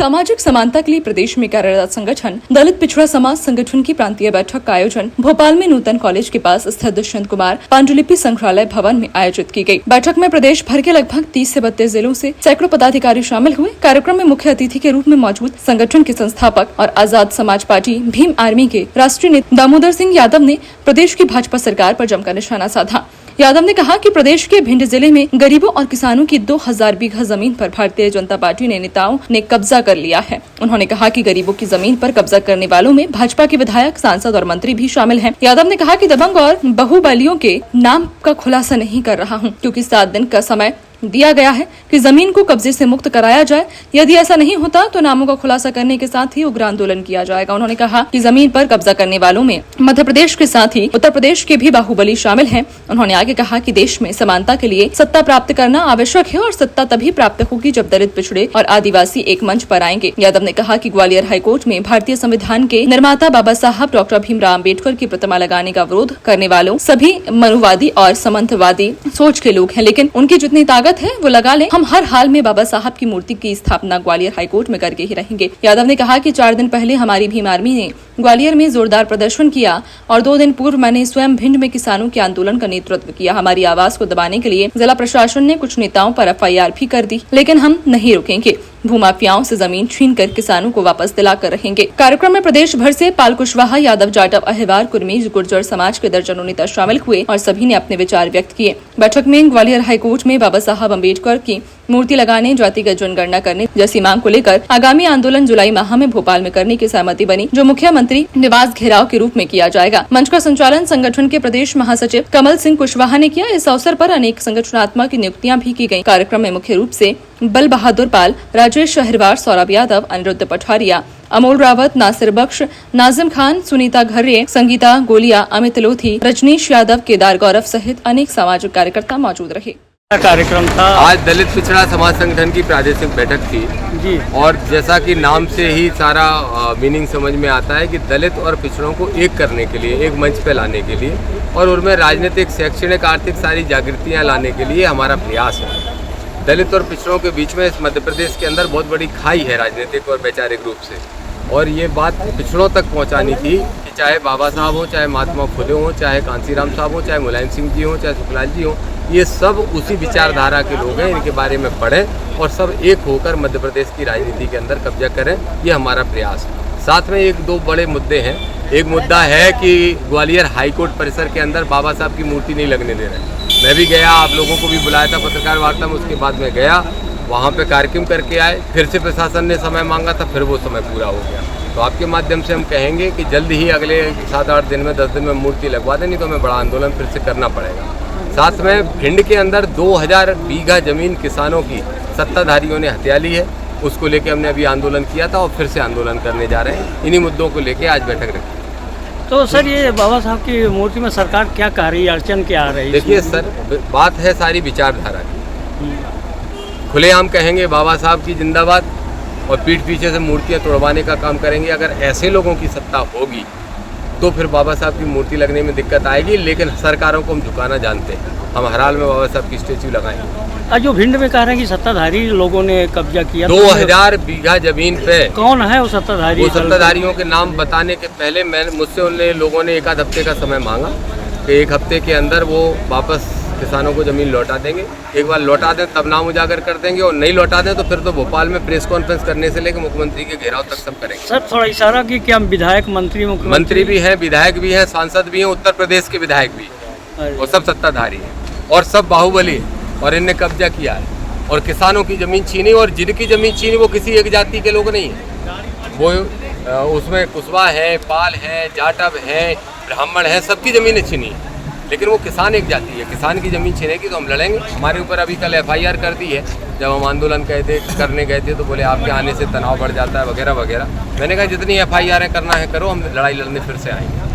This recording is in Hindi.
सामाजिक समानता के लिए प्रदेश में कार्यरत संगठन दलित पिछड़ा समाज संगठन की प्रांतीय बैठक का आयोजन भोपाल में नूतन कॉलेज के पास स्थित दुष्यंत कुमार पांडुलिपि संग्रहालय भवन में आयोजित की गई। बैठक में प्रदेश भर के लगभग 30 से 32 जिलों से सैकड़ों पदाधिकारी शामिल हुए। कार्यक्रम में मुख्य अतिथि के रूप में मौजूद संगठन के संस्थापक और आजाद समाज पार्टी भीम आर्मी के राष्ट्रीय नेता दामोदर सिंह यादव ने प्रदेश की भाजपा सरकार पर जमकर निशाना साधा। यादव ने कहा कि प्रदेश के भिंड जिले में गरीबों और किसानों की 2000 बीघा जमीन पर भारतीय जनता पार्टी ने नेताओं ने कब्जा कर लिया है। उन्होंने कहा कि गरीबों की जमीन पर कब्जा करने वालों में भाजपा के विधायक, सांसद और मंत्री भी शामिल हैं। यादव ने कहा कि दबंग और बाहुबलियों के नाम का खुलासा नहीं कर रहा हूं, क्योंकि 7 दिन का समय दिया गया है कि जमीन को कब्जे से मुक्त कराया जाए। यदि ऐसा नहीं होता तो नामों का खुलासा करने के साथ ही उग्र आंदोलन किया जाएगा। उन्होंने कहा कि जमीन पर कब्जा करने वालों में मध्य प्रदेश के साथ ही उत्तर प्रदेश के भी बाहुबली शामिल हैं। उन्होंने आगे कहा कि देश में समानता के लिए सत्ता प्राप्त करना आवश्यक है और सत्ता तभी प्राप्त होगी जब दलित, पिछड़े और आदिवासी एक मंच पर आएंगे। यादव ने कहा कि ग्वालियर हाईकोर्ट में भारतीय संविधान के निर्माता बाबा साहब डॉक्टर भीमराव अम्बेडकर की प्रतिमा लगाने का विरोध करने वालों सभी मनुवादी और सामंतवादी सोच के लोग हैं, लेकिन उनकी जितनी ताकत है वो लगा ले। हम हर हाल में बाबा साहब की मूर्ति की स्थापना ग्वालियर हाईकोर्ट में करके ही रहेंगे। यादव ने कहा कि 4 दिन पहले हमारी भीम आर्मी ने ग्वालियर में जोरदार प्रदर्शन किया और 2 दिन पूर्व मैंने स्वयं भिंड में किसानों के आंदोलन का नेतृत्व किया। हमारी आवाज को दबाने के लिए जिला प्रशासन ने कुछ नेताओं पर FIR भी कर दी, लेकिन हम नहीं रुकेंगे। भूमाफियाओं से जमीन छीनकर किसानों को वापस दिलाकर रहेंगे। कार्यक्रम में प्रदेश भर से पाल कुशवाहा, यादव, जाटव, अहिवार, कुर्मी, गुर्जर समाज के दर्जनों नेता शामिल हुए और सभी ने अपने विचार व्यक्त किए। बैठक में ग्वालियर हाईकोर्ट में बाबा साहब अम्बेडकर की मूर्ति लगाने, जातिगत जनगणना करने जैसी मांग को लेकर आगामी आंदोलन जुलाई माह में भोपाल में करने की सहमति बनी, जो मुख्यमंत्री निवास घेराव के रूप में किया जाएगा। मंच का संचालन संगठन के प्रदेश महासचिव कमल सिंह कुशवाहा ने किया। इस अवसर पर अनेक संगठनात्मक नियुक्तियां भी की गयी। कार्यक्रम में मुख्य रूप से बल बहादुर पाल, राजेश शहरवार, सौरभ यादव, अनिरुद्ध पठारिया, अमोल रावत, नासिर बख्श, नाजिम खान, सुनीता घर्रे, संगीता गोलिया, अमित लोधी, रजनीश यादव, केदार गौरव सहित अनेक सामाजिक कार्यकर्ता मौजूद रहे। कार्यक्रम था आज दलित पिछड़ा समाज संगठन की प्रादेशिक बैठक थी जी। और जैसा कि नाम से ही सारा मीनिंग समझ में आता है कि दलित और पिछड़ों को एक करने के लिए, एक मंच पे लाने के लिए और उनमें राजनीतिक, शैक्षणिक, आर्थिक सारी जागृतियां लाने के लिए हमारा प्रयास है। दलित और पिछड़ों के बीच में इस मध्य प्रदेश के अंदर बहुत बड़ी खाई है राजनीतिक और वैचारिक रूप से, और ये बात पिछड़ों तक पहुंचानी थी कि चाहे बाबा साहब हो, चाहे महात्मा फुले हो, चाहे कांसीराम साहब हो, चाहे मुलायम सिंह जी हो, चाहे सुखलाल जी हो, ये सब उसी विचारधारा के लोग हैं। इनके बारे में पढ़ें और सब एक होकर मध्य प्रदेश की राजनीति के अंदर कब्जा करें, ये हमारा प्रयास है। साथ में 1-2 बड़े मुद्दे हैं। एक मुद्दा है कि ग्वालियर हाईकोर्ट परिसर के अंदर बाबा साहब की मूर्ति नहीं लगने दे रहे। मैं भी गया, आप लोगों को भी बुलाया था पत्रकार वार्ता में, उसके बाद में गया, वहाँ पे कार्यक्रम करके आए। फिर से प्रशासन ने समय मांगा था, फिर वो समय पूरा हो गया। तो आपके माध्यम से हम कहेंगे कि जल्द ही अगले 7-8 दिन में, 10 दिन में मूर्ति लगवा दें, नहीं तो हमें बड़ा आंदोलन फिर से करना पड़ेगा। साथ में भिंड के अंदर 2000 बीघा जमीन किसानों की सत्ताधारियों ने हत्या ली है, उसको लेके हमने अभी आंदोलन किया था और फिर से आंदोलन करने जा रहे हैं। इन्हीं मुद्दों को लेके आज बैठक रखी। तो सर, ये बाबा साहब की मूर्ति में सरकार क्या कह रही है, अड़चन क्या आ रही है? देखिए सर, बात है सारी विचारधारा की। खुलेआम कहेंगे बाबा साहब की जिंदाबाद और पीठ पीछे से मूर्तियां तोड़वाने का काम करेंगे। अगर ऐसे लोगों की सत्ता होगी तो फिर बाबा साहब की मूर्ति लगने में दिक्कत आएगी, लेकिन सरकारों को हम झुकाना जानते हैं। हम हर हाल में बाबा साहब की स्टेच्यू लगाएंगे। जो भिंड में कह रहे हैं कि सत्ताधारी लोगों ने कब्जा किया 2000 बीघा जमीन पे, कौन है वो सत्ताधारी? वो सत्ताधारियों के नाम बताने के पहले मुझसे उन लोगों ने 1 हफ्ते का समय मांगा कि 1 हफ्ते के अंदर वो वापस किसानों को जमीन लौटा देंगे। एक बार लौटा दें तब नाम उजागर कर देंगे, और नहीं लौटा दें तो फिर तो भोपाल में प्रेस कॉन्फ्रेंस करने से लेकर मुख्यमंत्री के घेराव तक सब करेंगे। सर, थोड़ा इशारा कि क्या विधायक, मंत्री भी हैं, विधायक भी हैं, सांसद भी हैं, उत्तर प्रदेश के विधायक भी हैं, और सब सत्ताधारी हैं और सब बाहुबली, और इनने कब्जा किया है और किसानों की जमीन छीनी। और जिनकी जमीन छीनी वो किसी एक जाति के लोग नहीं है, वो उसमें कुशवाहा है, पाल है, जाटव है, ब्राह्मण है, सबकी जमीनें छीनी है। लेकिन वो किसान एक जाति है, किसान की जमीन छीनेगी तो हम लड़ेंगे। हमारे ऊपर अभी कल FIR कर दी है। जब हम आंदोलन करने गए थे तो बोले आपके आने से तनाव बढ़ जाता है वगैरह वगैरह। मैंने कहा जितनी FIR करना है करो, हम लड़ाई लड़ने फिर से आएंगे।